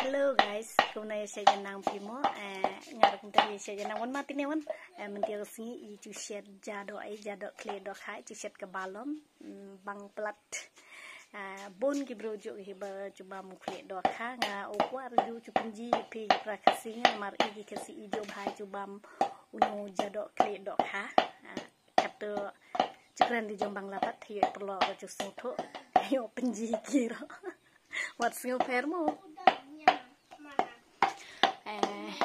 Hello guys, hôm nay saya jenang pimo, ngar kum tadi saya jenang wan mati nih wan, mentia kesini i cuciat jadok clay dok hai cuciat ke balom, bang pelat, bon kibro jo hiba coba mukle dok ha, nga okwa arju cupunji pi prakasi ngamar i kasi ijo bhai coba uno jadok clay dok ha, kata cekran di jombang lapat hiyo perlu rojo sungto, hiyo penji kiro, what's your permo?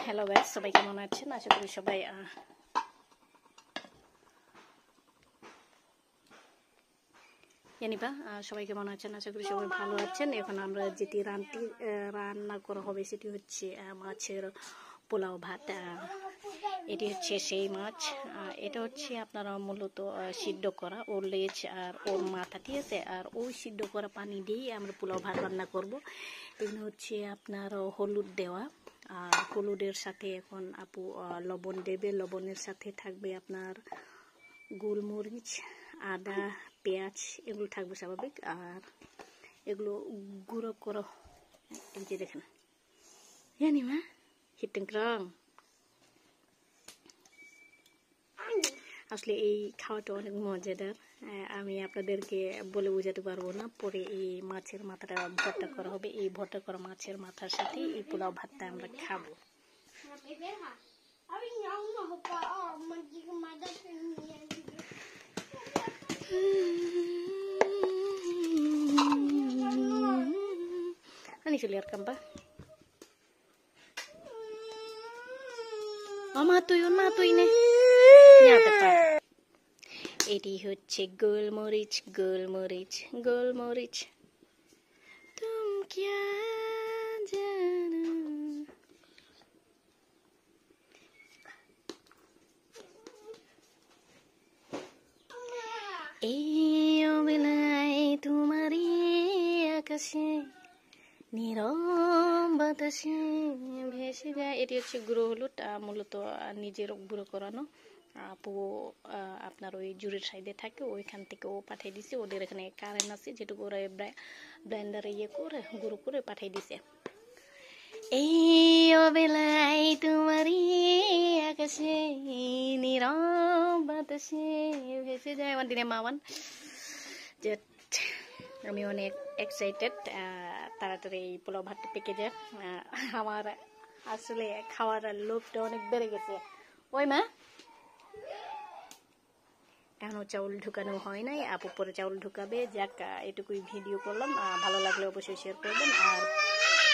Hello guys, সবাই কেমন আছেন? আশা করি সবাই সবাই কেমন আছেন? আশা করি সবাই ভালো আছেন। এখন আমরা যেটি রান্না করা হবে সেটি হচ্ছে মাছের পোলাও ভাত। এটি হচ্ছে সেই মাছ, এটা হচ্ছে আপনারা মূলত সিদ্ধ করা ওর লেজ আর ওর মাথা, ঠিক আছে? আর ওই সিদ্ধ করা পানি দিয়ে আমরা পোলাও ভাত রান্না করব। এখানে হচ্ছে আপনার হলুদ দেওয়া, আর হলুদের সাথে এখন আপু লবণ দেবে, লবণের সাথে থাকবে আপনার গোলমরিচ, আদা, পেঁয়াজ, এগুলো থাকবে স্বাভাবিক। আর এগুলো গুঁড়ো করো, এই যে দেখেন জানি মা হিট্টিংক্রং। আসলে এই খাওয়াটা অনেক মজাদার, আমি আপনাদেরকে বলে বোঝাতে পারবো না। পরে এই মাছের মাথাটা ভর্তা করা হবে, এই ভর্তা করা মাছের মাথার সাথে এই পোলাও ভাতটা আমরা খাবো। Ano suliar ka ba? Matuy ne. Nyata pa. এটি হচ্ছে গোলমরিচ, গোলমরিচ, গোলমরিচ। তুম কিয়া জানো, এই অবেলায় তোমারই আকাশে নীরব বাতাসে ভেসে যায়। এটি হচ্ছে গুঁড়ো হলুদ, মূলত নিজের গুঁড়ো করানো। আপু আপনার ওই জুড়ের সাইডে থাকে, ওইখান থেকে ও পাঠিয়ে দিছে। ওদের এখানে কারেন্ট আছে, যেটুকু ওরা ব্লেন্ডারে ইয়ে করে গুঁড়ো করে পাঠিয়ে দিছে। এই অবেলায় তোমারই আকাশে নীরব বাতাসে ভেসে যায়। আমার দিনে মাওয়ান যে আমি অনেক এক্সাইটেড, তাড়াতাড়ি এই পোলাও ভাতটা পেকে যায়। আমার আসলে খাওয়ার লোভটা অনেক বেড়ে গেছে। ওই মা এখনো চাউল ঢুকানো হয় নাই, আপু পরে চাউল ঢুকাবে। যাক, এটুকুই ভিডিও করলাম, ভালো লাগলে অবশ্যই শেয়ার করবেন। আর